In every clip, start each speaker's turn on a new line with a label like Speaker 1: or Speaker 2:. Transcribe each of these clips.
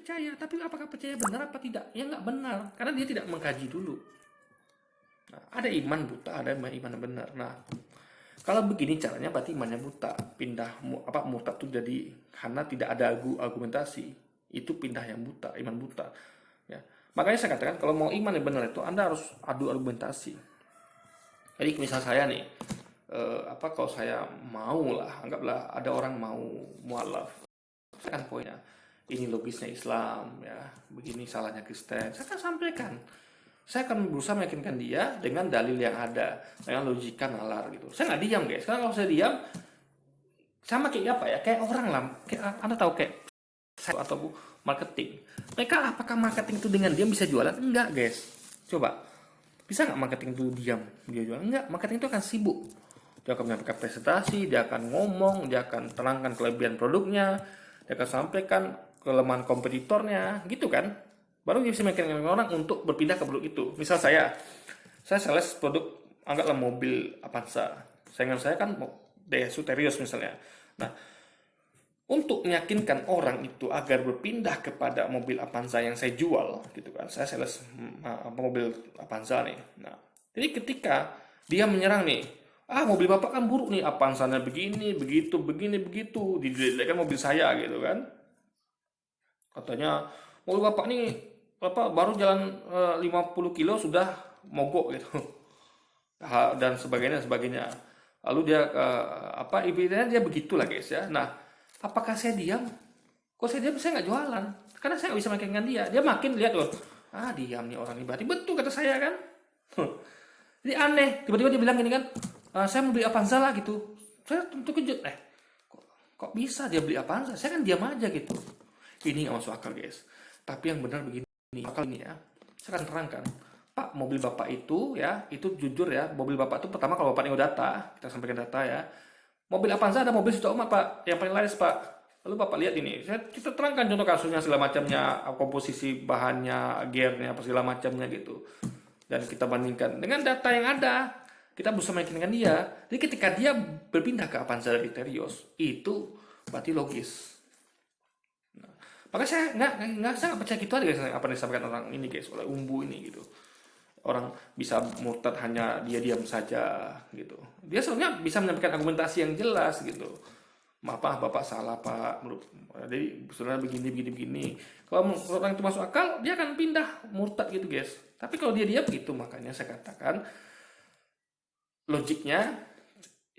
Speaker 1: percaya. Tapi apakah percaya benar apa tidak? Ya nggak benar, karena dia tidak mengkaji dulu. Nah, ada iman buta, ada iman benar. Nah, kalau begini caranya berarti imannya buta. Pindah murtad itu jadi karena tidak ada argumentasi. Itu pindah yang buta, iman buta. Ya. Makanya saya katakan kalau mau iman yang benar itu Anda harus adu argumentasi. Jadi misal saya nih, kalau saya mau lah, anggaplah ada orang mau mualaf, saya kan poinnya, ini logisnya Islam, ya, begini salahnya Kristen, saya akan sampaikan. Saya akan berusaha meyakinkan dia dengan dalil yang ada, dengan logika nalar gitu. Saya nggak diam guys, karena kalau saya diam, sama kayak apa ya, kayak orang lah, kayak Anda tahu kayak saya atau marketing. Mereka apakah marketing itu dengan diam bisa jualan? Enggak guys. Coba, bisa nggak marketing itu diam dia jualan? Enggak, marketing itu akan sibuk. Dia akan menyampaikan presentasi, dia akan ngomong, dia akan terangkan kelebihan produknya, dia akan sampaikan kelemahan kompetitornya, gitu kan? Baru dia bisa meyakinkan orang untuk berpindah ke produk itu. Misal saya sales produk, anggaplah mobil Avanza. Saingan saya kan Daihatsu Terios misalnya. Nah, untuk meyakinkan orang itu agar berpindah kepada mobil Avanza yang saya jual, gitu kan? Saya sales mobil Avanza nih. Nah, jadi ketika dia menyerang nih, mobil bapak kan buruk nih, Avanzanya begini, begitu, dijelekkan mobil saya gitu kan? Katanya mobil bapak nih baru jalan 50 kilo sudah mogok gitu. Dan sebagainya. Lalu dia ibidanya dia begitulah guys ya. Nah, apakah saya diam? Kok saya diam? Saya nggak jualan. Karena saya nggak bisa meyakinkan dia. Dia makin lihat loh. Diam nih orang ini. Berarti betul kata saya kan. Jadi aneh. Tiba-tiba dia bilang gini kan. Saya mau beli Avanza lah gitu. Saya tentu kejut. Kok bisa dia beli Avanza? Saya kan diam aja gitu. Ini nggak masuk akal guys. Tapi yang benar begini. Akal ini ya. Saya akan terangkan. Pak, mobil bapak itu ya, itu jujur ya, mobil bapak itu pertama kalau bapaknya udah data, kita sampaikan data ya. Mobil Avanza ada mobil sudah umat pak, yang paling laris pak. Lalu bapak lihat ini, kita terangkan contoh kasusnya segala macamnya, komposisi bahannya, gearnya, apa segala macamnya gitu. Dan kita bandingkan dengan data yang ada, kita berusaha meyakinkan dia. Jadi ketika dia berpindah ke Avanza dari Terios, itu berarti logis. Maka saya nggak percaya gitu aja guys, apa yang disampaikan orang ini guys, oleh umbu ini gitu. Orang bisa murtad hanya dia diam saja gitu. Dia sebenarnya bisa menyampaikan argumentasi yang jelas gitu. Maaf bapak salah pak. Jadi sebenarnya begini. Kalau orang itu masuk akal, dia akan pindah murtad gitu guys. Tapi kalau dia diam gitu, makanya saya katakan logiknya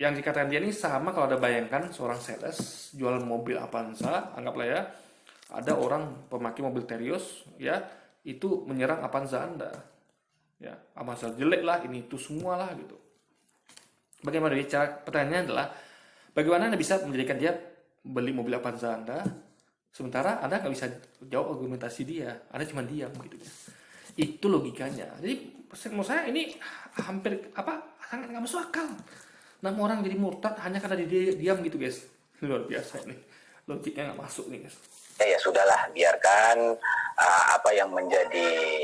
Speaker 1: yang dikatakan dia ini sama kalau ada bayangkan seorang sales jualan mobil Avanza, anggaplah ya. Ada orang pemakai mobil Terios ya, itu menyerang Avanza Anda. Ya, Avanza jelek lah, ini itu semua lah gitu. Bagaimana dia? Pertanyaannya adalah bagaimana Anda bisa menjadikan dia beli mobil Avanza Anda, sementara Anda nggak bisa jawab argumentasi dia, Anda cuma diam gitu ya. Itu logikanya. Jadi menurut saya ini hampir sangat nggak masuk akal. 6 orang jadi murtad hanya karena dia diam gitu guys. Luar biasa ini. Logiknya nggak masuk nih guys.
Speaker 2: Ya sudahlah, biarkan apa yang menjadi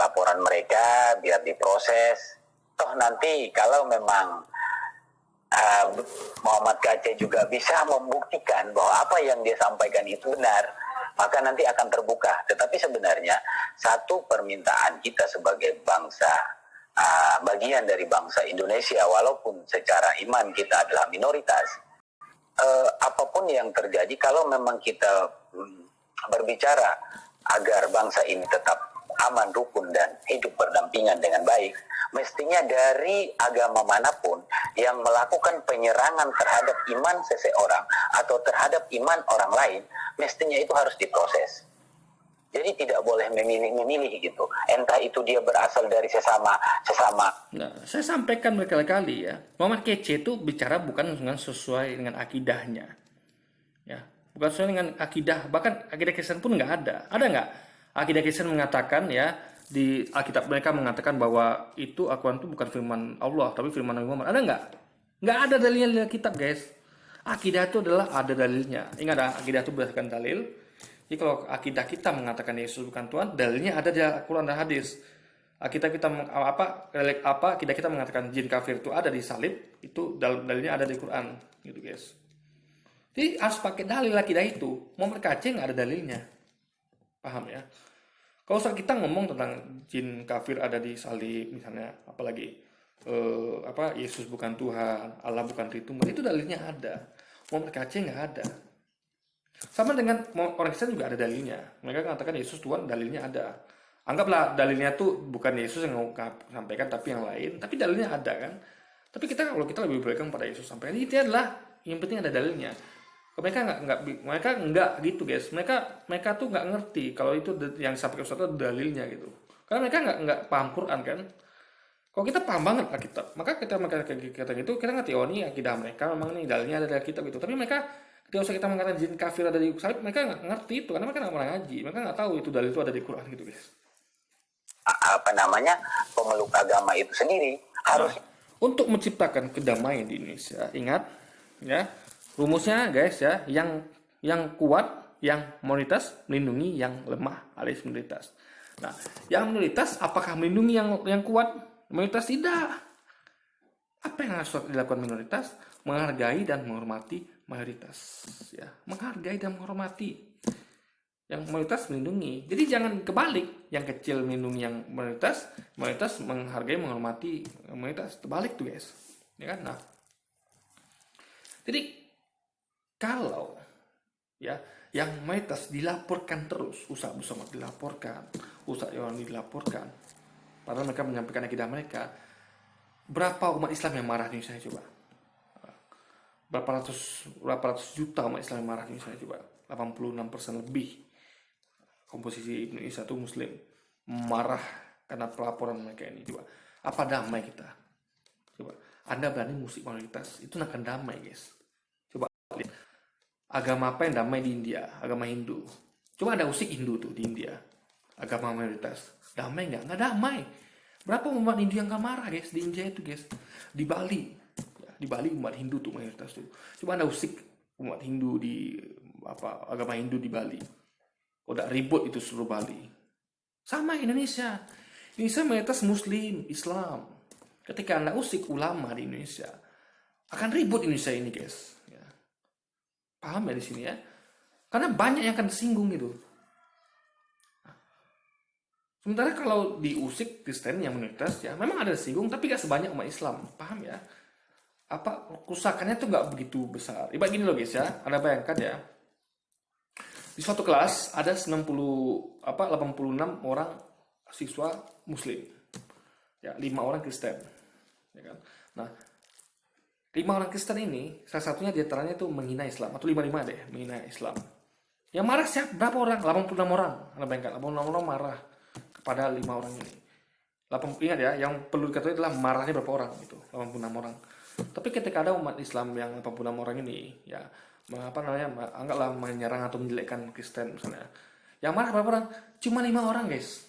Speaker 2: laporan mereka biar diproses. Toh nanti kalau memang Muhammad KC juga bisa membuktikan bahwa apa yang dia sampaikan itu benar, maka nanti akan terbuka. Tetapi sebenarnya satu permintaan kita sebagai bangsa, bagian dari bangsa Indonesia, walaupun secara iman kita adalah minoritas, apapun yang terjadi, kalau memang kita berbicara agar bangsa ini tetap aman, rukun, dan hidup berdampingan dengan baik, mestinya dari agama manapun yang melakukan penyerangan terhadap iman seseorang atau terhadap iman orang lain, mestinya itu harus diproses. Jadi tidak boleh memilih gitu. Entah itu dia berasal dari sesama.
Speaker 1: Nah, saya sampaikan berkali-kali ya, Muhammad KC itu bicara bukan dengan sesuai dengan akidahnya. Ya, bukan sesuai dengan akidah, bahkan akidah Kristen pun nggak ada. Ada nggak? Akidah Kristen mengatakan ya, di Alkitab mereka mengatakan bahwa itu Al-Quran itu bukan firman Allah, tapi firman Nabi Muhammad. Ada nggak? Nggak ada dalilnya di Alkitab guys. Akidah itu adalah ada dalilnya. Ingat, akidah itu berdasarkan dalil. Jadi kalau akidah kita mengatakan Yesus bukan Tuhan, dalilnya ada di Al-Quran dan hadis. Akidah kita mengatakan jin kafir itu ada di salib, itu dalilnya ada di Quran, gitu guys. Jadi harus pakai dalil akidah itu. Muhammad KC nggak ada dalilnya. Paham ya? Kalau saat kita ngomong tentang jin kafir ada di salib misalnya, apalagi Yesus bukan Tuhan, Allah bukan Tritunggal, itu dalilnya ada. Muhammad Aceh nggak ada. Sama dengan orang Kristen juga ada dalilnya. Mereka mengatakan Yesus Tuhan, dalilnya ada. Anggaplah dalilnya tuh bukan Yesus yang sampaikan tapi yang lain, tapi dalilnya ada kan. Tapi kalau kita lebih berpegang pada Yesus sampaikan, itu adalah yang penting ada dalilnya. Mereka nggak gitu guys. Mereka tuh nggak ngerti kalau itu yang disampaikan Ustaz itu dalilnya gitu. Karena mereka nggak paham Quran kan. Kalau kita paham banget Alkitab, maka mereka kata gitu, kita ngerti oh ini akidah mereka memang nih dalilnya ada dari Alkitab gitu. Tapi mereka ketika usah kita mengatakan jin kafir ada di salib, mereka nggak ngerti itu karena mereka nggak pernah ngaji, mereka nggak tahu itu dalil itu ada di Quran gitu guys.
Speaker 2: Pemeluk agama itu sendiri harus
Speaker 1: Untuk menciptakan kedamaian di Indonesia, ingat ya rumusnya guys ya, yang kuat, yang minoritas melindungi yang lemah alias minoritas. Nah, yang minoritas apakah melindungi yang kuat? Minoritas tidak. Apa yang harus dilakukan minoritas? Menghargai dan menghormati mayoritas. Ya, menghargai dan menghormati. Yang mayoritas melindungi. Jadi jangan kebalik, yang kecil melindungi yang mayoritas menghargai menghormati mayoritas. Terbalik tuh guys. Ya kan? Nah. Jadi kalau ya yang mayoritas dilaporkan terus, Ustaz Somad dilaporkan, Ustaz Yoni dilaporkan, padahal mereka menyampaikan akidah mereka, berapa umat Islam yang marah di Indonesia coba? Berapa ratus juta umat Islam yang marah di Indonesia coba? 86% lebih komposisi Indonesia itu Muslim, marah karena pelaporan mereka ini. Coba, apa damai kita? Coba, Anda berani musik mayoritas, itu akan damai guys. Coba lihat, agama apa yang damai di India? Agama Hindu. Coba ada musik Hindu tuh di India, agama mayoritas, damai nggak? Nggak damai. Berapa umat Hindu yang gak marah guys di India itu guys? Di Bali, ya, di Bali umat Hindu tuh mayoritas tuh. Coba Anda usik umat Hindu di agama Hindu di Bali. Udah ribut itu seluruh Bali. Sama Indonesia. Indonesia mayoritas Muslim, Islam. Ketika Anda usik ulama di Indonesia, akan ribut Indonesia ini guys. Ya. Paham ya di sini ya? Karena banyak yang akan tersinggung gitu. Sementara kalau diusik Kristen yang minoritas ya memang ada tersinggung tapi gak sebanyak umat Islam. Paham ya? Kerusakannya tuh gak begitu besar. Ibarat gini loh guys ya. Anda bayangkan ya. Di suatu kelas ada 86 orang siswa Muslim. Ya, 5 orang Kristen. Ya kan? Nah, 5 orang Kristen ini salah satunya diantaranya itu menghina Islam atau 55 deh, menghina Islam. Yang marah siapa? Berapa orang? 86 orang. Anda bayangkan 86 orang marah kepada 5 orang ini. Ingat ya, yang perlu diketahui adalah marahnya berapa orang itu, 86 orang. Tapi ketika ada umat Islam yang 86 orang ini, ya anggaplah menyerang atau menjelekkan Kristen misalnya. Yang marah berapa orang? Cuma 5 orang guys.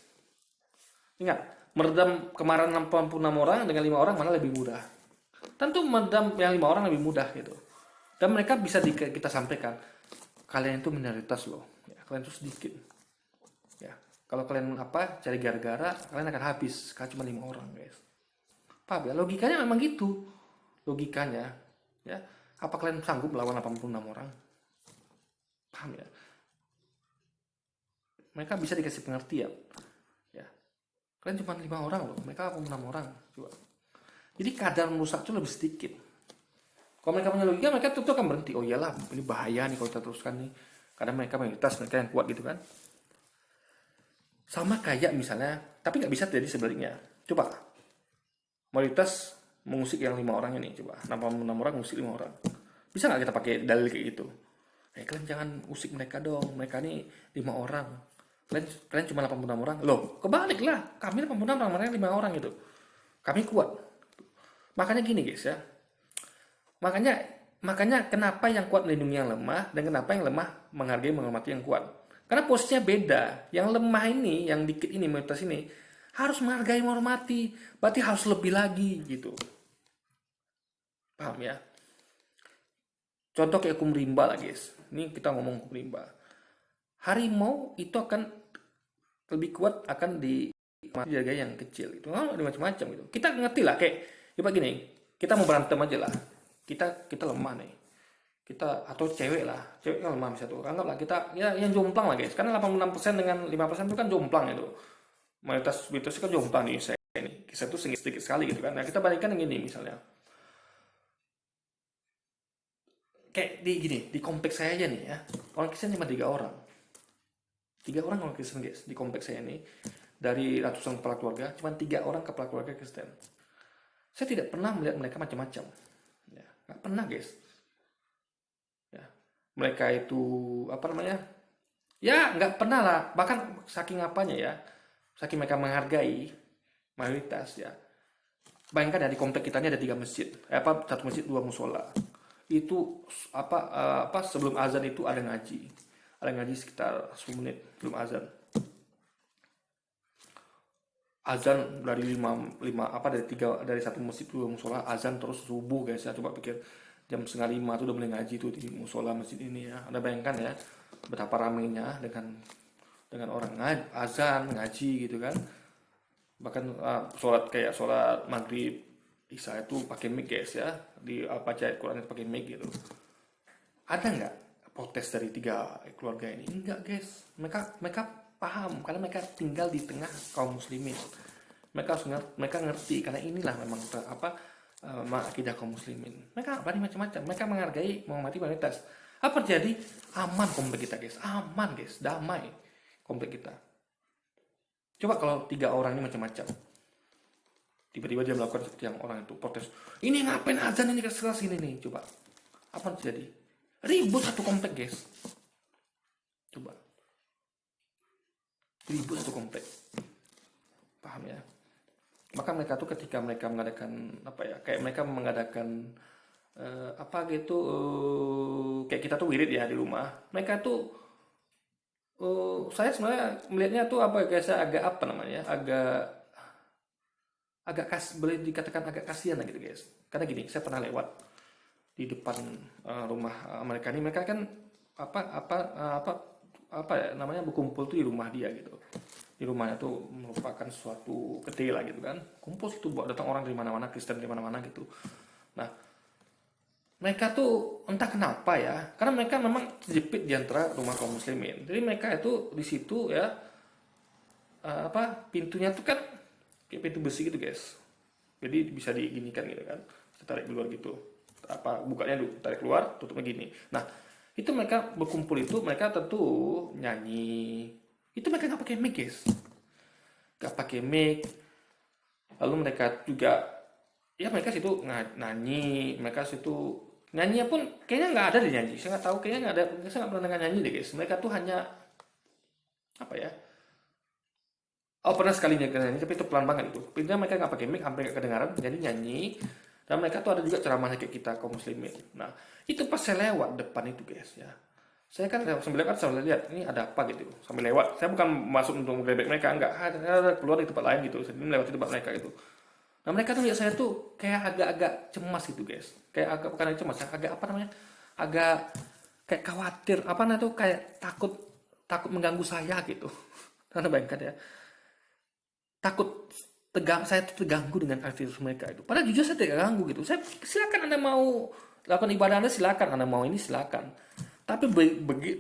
Speaker 1: Ingat, meredam kemarahan 86 orang dengan 5 orang mana lebih mudah? Tentu meredam yang 5 orang lebih mudah gitu. Dan mereka bisa kita sampaikan, kalian itu minoritas loh, ya, kalian itu sedikit. Ya, kalau kalian cari gara-gara, kalian akan habis. Karena cuma 5 orang guys. Paham ya? Logikanya memang gitu. Logikanya, ya. Apa kalian sanggup melawan 86 orang? Paham ya? Mereka bisa dikasih pengertian. Ya. Kalian cuma 5 orang loh, mereka 86 orang. Coba. Jadi kadar merusak itu lebih sedikit. Kalau mereka punya logika, mereka tentu akan berhenti. Oh iyalah, ini bahaya nih kalau kita teruskan nih. Karena mereka mayoritas, mereka yang kuat gitu kan. Sama kayak misalnya, tapi nggak bisa jadi sebaliknya. Coba, mayoritas mengusik yang 5 orang ini, coba 86 orang mengusik 5 orang. Bisa nggak kita pakai dalil kayak gitu? Kalian jangan usik mereka dong, mereka ini 5 orang. Kalian cuma 86 orang. Loh, kebalik lah. Kami 86 orang, mereka 5 orang gitu. Kami kuat. Makanya gini guys ya. Makanya kenapa yang kuat melindungi yang lemah dan kenapa yang lemah menghargai menghormati yang kuat. Karena posisinya beda. Yang lemah ini, yang dikit ini, mayoritas ini harus menghargai menghormati. Berarti harus lebih lagi gitu. Paham ya? Contoh kayak hukum rimba lah guys. Ini kita ngomong hukum rimba. Harimau itu akan lebih kuat akan dijaga yang kecil itu. Ada macam-macam gitu. Kita ngerti lah kayak gini. Kita mau berantem aja lah. Kita lemah nih. kita, atau cewek lah, cewek kan lemah bisa tuh, anggaplah kita ya yang jomplang lah guys, karena 86% dengan 5% itu kan jomplang itu, mayoritas kan jomplang di Indonesia ini, kisah itu sedikit sekali gitu kan. Nah kita bandingkan yang ini misalnya, kayak di gini, di kompleks saya aja nih ya, orang Kristen cuma 3 orang, 3 orang orang Kristen guys di kompleks saya ini, dari ratusan kepala keluarga cuma 3 orang kepala keluarga Kristen. Saya tidak pernah melihat mereka macam-macam, ya nggak pernah guys, ya mereka itu apa namanya, ya nggak pernah lah, bahkan saking apanya ya, saking mereka menghargai mayoritas ya. Bayangkan ya, di komplek kita ini ada 3 masjid, satu masjid 2 musola. Itu apa sebelum azan itu ada ngaji sekitar 10 menit sebelum azan. Azan dari dari satu masjid 2 musola, azan terus subuh guys ya. Coba pikir, jam setengah 5 tuh udah mulai ngaji tuh di musola masjid ini ya. Anda bayangkan ya betapa ramainya dengan orang azan ngaji gitu kan. Bahkan sholat maghrib isya itu pakai mic guys ya, di baca Quran itu pakai mic gitu. Ada nggak protes dari 3 keluarga ini? Enggak guys, mereka paham karena mereka tinggal di tengah kaum muslimin. Mereka ngerti karena inilah memang akidah kaum muslimin. Mereka berani macam-macam, mereka menghargai, menghormati mayoritas. Apa terjadi? Aman komplek kita guys, aman guys, damai komplek kita. Coba kalau 3 orang ini macam-macam, tiba-tiba dia melakukan seperti yang orang itu protes, ini ngapain azan ini keras ini nih, coba apa yang terjadi? Ribut satu komplek guys, coba ribut satu komplek, paham ya? Maka mereka tuh ketika mereka mengadakan mereka mengadakan kayak kita tuh wirid ya di rumah, mereka tuh saya sebenarnya melihatnya tuh agak apa namanya, boleh dikatakan agak kasihan lah gitu guys. Karena gini, saya pernah lewat di depan rumah mereka ini, mereka kan berkumpul tuh di rumah dia gitu. Di rumahnya tuh merupakan suatu kedai lah gitu kan. Kumpul situ buat datang orang dari mana-mana, Kristen dari mana-mana gitu. Nah, mereka tuh entah kenapa ya, karena mereka memang terjepit di antara rumah kaum muslimin. Jadi mereka itu di situ ya, pintunya tuh kan kayak pintu besi gitu guys. Jadi bisa diginikan gitu kan, tarik keluar gitu. Bukanya dulu, tarik keluar, tutupnya gini. Nah, itu mereka berkumpul itu, mereka tentu nyanyi. Itu mereka nggak pakai mic guys, nggak pakai mic. Lalu mereka juga, ya mereka situ nyanyi, nyanyinya pun kayaknya nggak ada deh nyanyi. Saya nggak tahu, kayaknya nggak ada. Saya nggak pernah dengar nyanyi deh guys. Mereka tuh hanya apa ya? Oh pernah sekali nyanyi, tapi itu pelan banget itu. Pintunya mereka nggak pakai mic, hampir nggak kedengaran. Jadi nyanyi. Dan mereka tuh ada juga ceramahnya kayak kita kaum muslimin. Nah itu pas saya lewat depan itu guys ya. Saya kan sambil lewat sambil lihat ini ada apa gitu. Sambil lewat. Saya bukan masuk untuk menggebek mereka, enggak. Ada keluar di tempat lain gitu. Saya melewati tempat mereka itu. Nah mereka tuh lihat saya tuh kayak agak-agak cemas gitu guys, kayak agak bukan cemas ya, agak apa namanya, agak kayak khawatir, apa namanya tuh kayak takut mengganggu saya gitu. Karena bayangkan ya, saya tuh terganggu dengan aktivitas mereka itu. Padahal jujur saya tidak ganggu gitu. Saya silakan Anda mau lakukan ibadah Anda, silakan Anda mau ini silakan. Tapi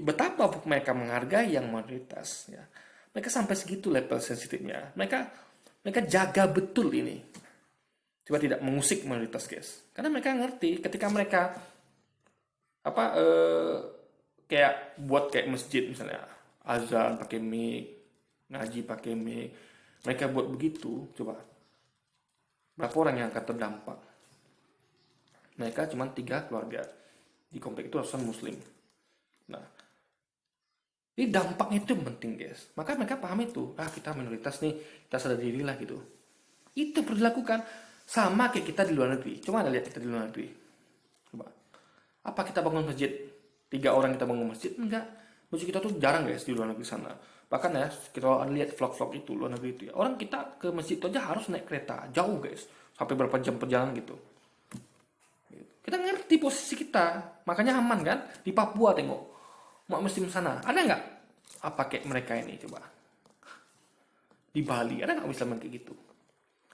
Speaker 1: betapa mereka menghargai yang mayoritas ya. Mereka sampai segitu level sensitifnya. Mereka jaga betul ini. Coba tidak mengusik mayoritas guys, karena mereka ngerti ketika mereka kayak buat kayak masjid misalnya, azan pakai mic, ngaji pakai mic, mereka buat begitu, coba berapa orang yang akan terdampak? Mereka cuma 3 keluarga di komplek itu ratusan muslim. Nah ini dampaknya itu penting guys, maka mereka paham itu, kita minoritas nih, kita sadar diri lah gitu. Itu perlu dilakukan. Sama kayak kita di luar negeri. Coba Anda lihat kita di luar negeri. Coba. Apa kita bangun masjid? 3 orang kita bangun masjid? Enggak. Masjid kita tuh jarang guys di luar negeri sana. Bahkan ya, kalau Anda lihat vlog-vlog itu, luar negeri itu ya. Orang kita ke masjid itu aja harus naik kereta. Jauh guys. Sampai berapa jam perjalanan gitu. Kita ngerti posisi kita. Makanya aman kan? Di Papua tengok. Umat muslim sana. Ada nggak? Apa kayak mereka ini? Coba. Di Bali. Ada nggak Islam kayak gitu?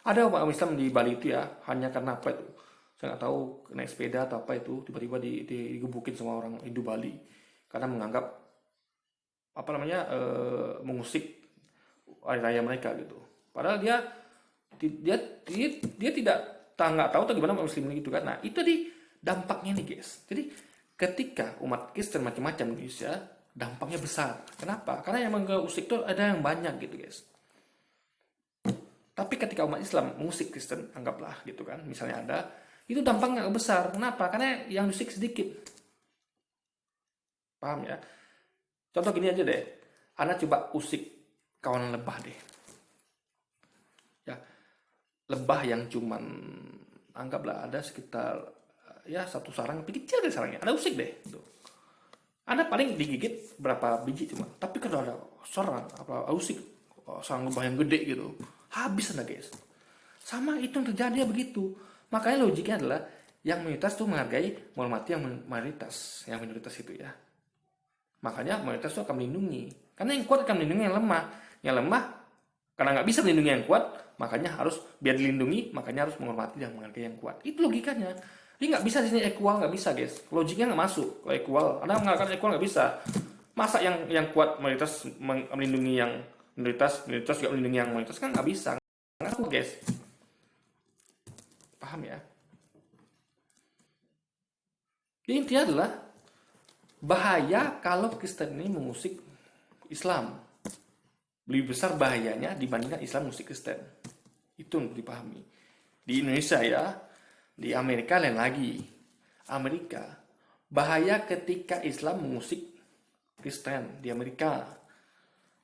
Speaker 1: Ada umat Islam di Bali itu ya, hanya karena apa itu? Saya nggak tahu naik sepeda atau apa itu tiba-tiba digebukin sama orang Hindu Bali karena menganggap apa namanya mengusik hari raya mereka gitu. Padahal dia dia dia, dia tidak nggak tahu atau gimana muslim gitu kan. Nah itu di dampaknya nih guys. Jadi ketika umat Kristen macam-macam di Indonesia dampaknya besar. Kenapa? Karena yang mengusik itu ada yang banyak gitu guys. Tapi ketika umat Islam mengusik Kristen, anggaplah gitu kan, misalnya ada, itu dampaknya nggak besar. Kenapa? Karena yang musik sedikit. Paham ya? Contoh gini aja deh. Anda coba usik kawanan lebah deh. Ya, lebah yang cuman anggaplah ada sekitar ya satu sarang, tapi kecil deh sarangnya. Anda usik deh. Tuh. Anda paling digigit berapa biji cuma. Tapi kalau ada sarang apa usik sarang lebah yang gede gitu, habis Anda guys. Sama itu yang terjadi ya begitu. Makanya logiknya adalah yang minoritas itu menghargai, menghormati yang mayoritas, yang minoritas itu ya. Makanya mayoritas itu akan melindungi. Karena yang kuat akan melindungi yang lemah. Yang lemah karena nggak bisa melindungi yang kuat, makanya harus biar dilindungi, makanya harus menghormati dan menghargai yang kuat. Itu logikanya. Dia nggak bisa di sini equal, nggak bisa guys. Logiknya nggak masuk. Kalau equal, Anda mengatakan equal nggak bisa. Masa yang kuat mayoritas melindungi yang minoritas juga melindungi yang mayoritas kan nggak bisa. Nggak masuk guys. Paham ya? Jadi intinya adalah bahaya kalau Kristen ini mengusik Islam. Lebih besar bahayanya dibandingkan Islam mengusik Kristen. Itu yang dipahami. Di Indonesia ya, di Amerika lain lagi. Amerika, bahaya ketika Islam mengusik Kristen di Amerika.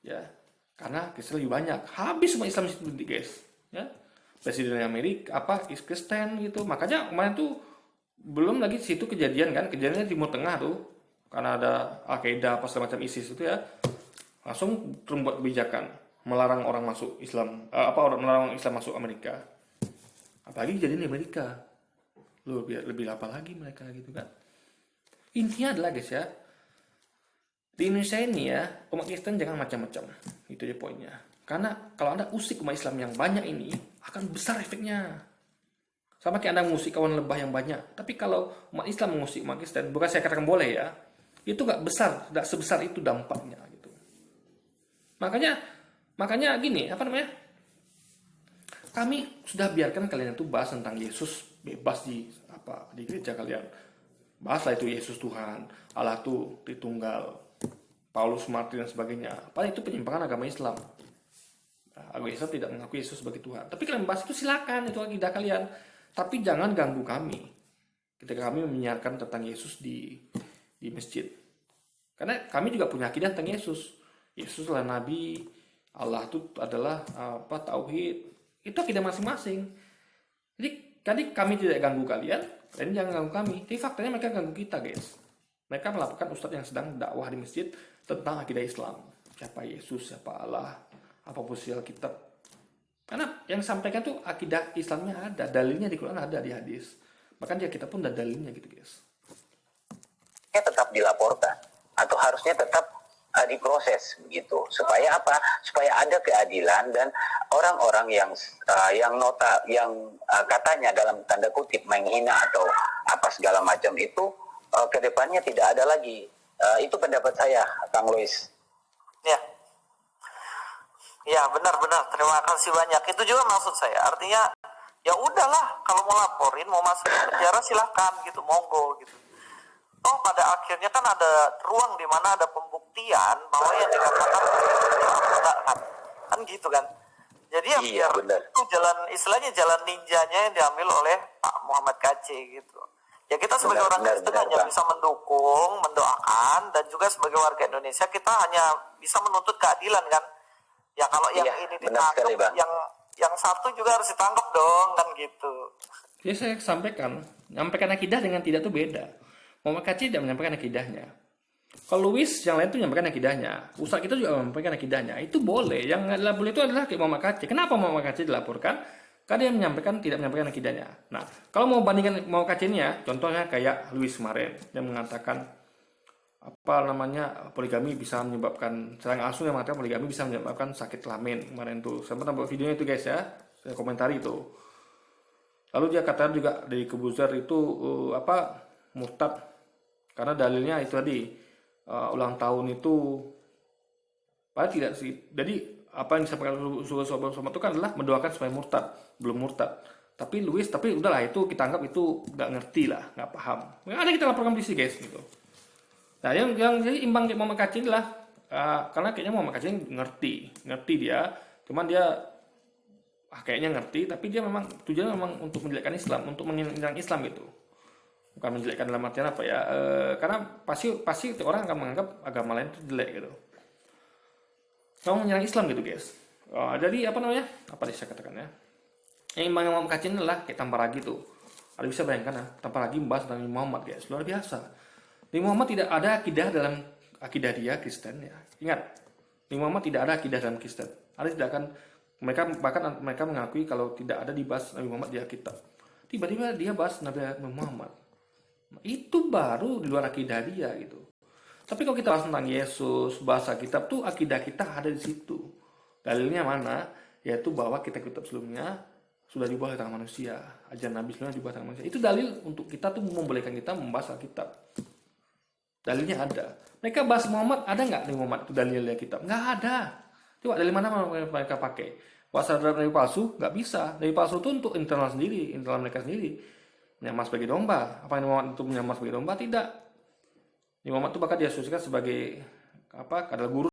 Speaker 1: Ya, karena Kristen lebih banyak. Habis semua Islam itu guys. Ya, Presiden Amerika apa Kristen gitu. Makanya kemarin tuh belum lagi situ kejadian kan, kejadiannya di Timur Tengah tuh. Karena ada Al-Qaeda apa semacam ISIS itu ya. Langsung membuat kebijakan melarang orang masuk Islam melarang Islam masuk Amerika. Apalagi kejadian di Amerika. Lebih apa lagi mereka gitu kan. Intinya adalah guys ya, di Indonesia ini ya, umat Kristen jangan macam-macam. Itu aja poinnya. Karena kalau Anda usik umat Islam yang banyak ini, akan besar efeknya. Sama kayak Anda mengusik kawan lebah yang banyak. Tapi kalau umat Islam mengusik umat Kristen, bukan saya katakan boleh ya, itu nggak besar, nggak sebesar itu dampaknya gitu. Makanya gini, apa namanya? Kami sudah biarkan kalian itu bahas tentang Yesus bebas di gereja kalian. Bahaslah itu Yesus Tuhan, Allah itu Tritunggal, Paulus Martir dan sebagainya. Padahal itu penyimpangan agama Islam. Agama Islam tidak mengakui Yesus sebagai Tuhan. Tapi kalian bahas itu silakan, itu akidah kalian. Tapi jangan ganggu kami ketika kami menyiarkan tentang Yesus di masjid. Karena kami juga punya akidah tentang Yesus. Yesus adalah Nabi, Allah itu adalah tauhid. Itu akidah masing-masing. Jadi kami tidak ganggu kalian jangan ganggu kami. Tapi faktanya mereka ganggu kita guys. Mereka melaporkan ustadz yang sedang dakwah di masjid tentang akidah Islam. Siapa Yesus, siapa Allah, apa posisi Alkitab. Karena yang disampaikan tuh akidah Islamnya ada, dalilnya di Quran ada, di hadis. Bahkan di kita pun ada dalilnya gitu guys.
Speaker 2: Tetap dilaporkan atau harusnya tetap diproses begitu supaya apa? Supaya ada keadilan dan orang-orang yang katanya dalam tanda kutip menghina atau apa segala macam itu kedepannya tidak ada lagi. Itu pendapat saya, Kang Lois.
Speaker 3: Ya, ya benar-benar. Terima kasih banyak. Itu juga maksud saya. Artinya ya udahlah, kalau mau laporin, mau masuk penjara silahkan gitu, monggo gitu. Oh pada akhirnya kan ada ruang di mana ada pembuktian bahwa yang dikatakan enggak kan gitu kan. Jadi ya biar itu istilahnya jalan ninjanya yang diambil oleh Pak Muhammad KC gitu. Ya kita sebagai orang Kristen hanya bisa mendukung, mendoakan, dan juga sebagai warga Indonesia kita hanya bisa menuntut keadilan kan. Ya kalau yang ini ditangkap, yang satu juga harus ditangkap dong kan gitu.
Speaker 1: Jadi saya menyampaikan akidah dengan tidak itu beda. Muhammad KC tidak menyampaikan akidahnya. Kalau Louis yang lain itu menyampaikan akidahnya. Ustaz kita juga menyampaikan akidahnya. Itu boleh. Yang nggak boleh itu adalah Muhammad KC. Kenapa Muhammad KC dilaporkan? Karena dia tidak menyampaikan akidahnya. Nah, kalau mau bandingkan Muhammad KC ini ya, contohnya kayak Louis kemarin yang mengatakan poligami bisa menyebabkan, secara langsung yang mengatakan poligami bisa menyebabkan sakit kelamin kemarin tuh. Saya pernah buat videonya itu guys ya, saya komentari itu. Lalu dia katakan juga dari Kebuzer itu murtad karena dalilnya itu tadi ulang tahun itu padahal tidak sih. Jadi apa yang disampaikan Sobat itu kan adalah mendoakan supaya murtad, belum murtad. Tapi udahlah itu kita anggap itu nggak ngerti lah, nggak paham. Yang ada kita laporkan polisi guys gitu. Nah yang jadi imbang Muhammad Kacin lah karena kayaknya Muhammad Kacin ngerti dia, cuman dia kayaknya ngerti, tapi dia memang tujuannya memang untuk menjelekkan Islam, untuk menyerang Islam gitu. Bukan menjelekkan dalam artian apa ya? Karena pasti orang akan menganggap agama lain itu jelek gitu. Kamu menyerang Islam gitu guys. Jadi apa namanya? Apa saya katakan ya? Yang imbang Muhammad Kacin adalah kayak tanpa lagi tuh. Ada bisa bayangkan ya, tanpa lagi membahas tentang Muhammad guys, luar biasa. Nabi Muhammad tidak ada akidah dalam akidah dia Kristen ya. Ingat, Nabi Muhammad tidak ada akidah dalam Kristen. Ada tidak akan mereka mengakui kalau tidak ada dibahas Nabi Muhammad di Alkitab. Tiba-tiba dia bahas Nabi Muhammad. Itu baru di luar akidah dia gitu. Tapi kalau kita bahas tentang Yesus, bahasa kitab tuh akidah kita ada di situ. Dalilnya mana? Yaitu bahwa kitab-kitab sebelumnya sudah diubah oleh tangan manusia. Ajaran Nabi sebelumnya diubah tangan manusia. Itu dalil untuk kita tuh membolehkan kita membahas Alkitab. Dalilnya ada. Mereka bahas Muhammad, ada nggak Nabi Muhammad itu dalilnya kitab? Nggak ada. Coba dari mana mereka pakai? Bahasa Nabi palsu? Nggak bisa. Nabi palsu itu untuk internal mereka sendiri. Menyamar sebagai domba. Apa yang Muhammad itu menyamar sebagai domba? Tidak. Nabi Muhammad itu bahkan diasosiasikan sebagai adalah guru